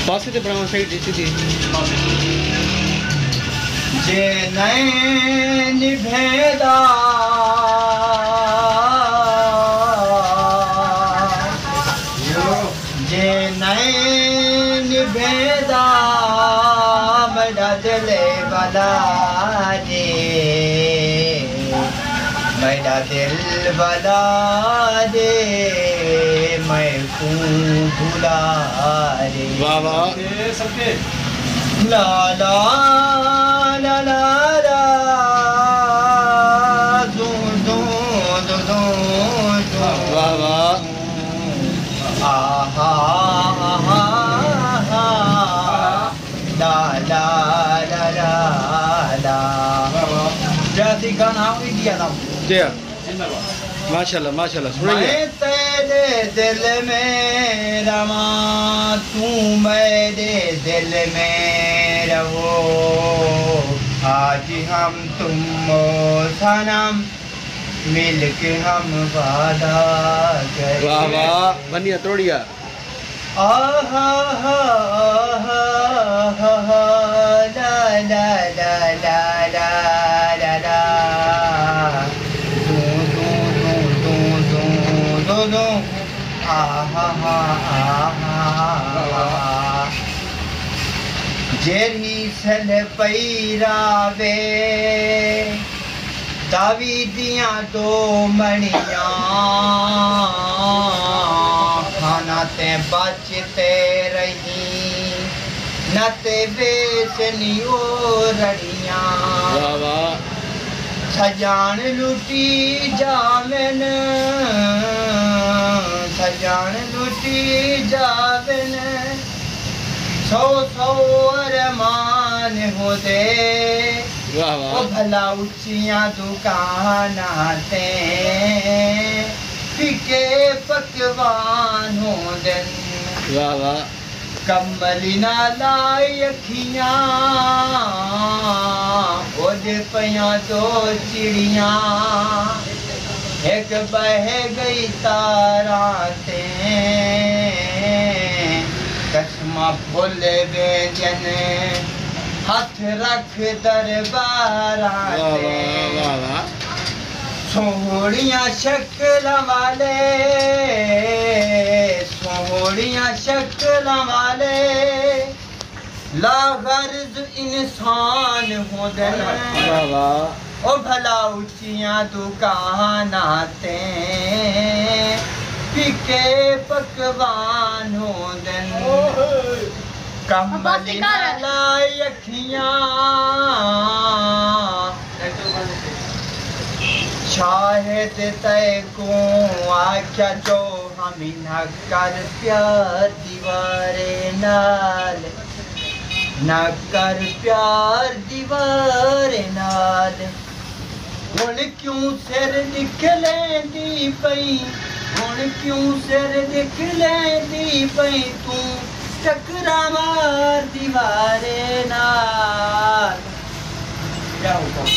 पासे ते बनावा सही सीधी जे नैन भेदा जे नैन भेदा मेरा दिल वाला रे मेरा दिल वाला रे मैं भूला रे वाह वाह सबके ला ला ला ला ला दू दू दू दू वाह वाह आहा आहा ला ला ला ला ला जैसी गाना इंडिया ना जी माशाल्लाह सुनिए मैं तेरे दिल में रवा तू मेरे दिल में रहो आज हम तुम सनम मिलके हम वादा करें वाह वाह बनिया तोड़िया आहा हा हा हा ला ला ला ला ला ला ला दो आहा हा जेरी सल पैरावे दावी दिया दो मणिया खाना ते बचते रही न ते बेचनी ओ रड़िया वाह वाह सजान लुटी जावन सजान लुटी जावन सौ सौ अरमान हो दे वाह ओ वाह भला उच्चियां दुकानां फिके पकवान हो दिन वाह वाह कम्बली ना लाई अखियां ओदे पया दो चिड़िया एक बह गई तारा ते कसमा फुल व्यंजन हाथ रख दरबारा ते वाह वाह सोहणिया शक्ल वाले सोहणिया शक्ल वाले लागर्ज इंसान हो दन वाह वाह ओ भला उच्चियां दुकानां ते फिके पकवान हो दन कम्बली लाई अखियां शाहिद तय को आख्या जो हम न कर प्यार दीवारे नाल न कर प्यार दीवारे नाल हुण क्यों सिर दिख लेंदी पई हुण क्यों सिर दिख लेंदी पई तू टकरा मार दीवारे नाल क्या होगा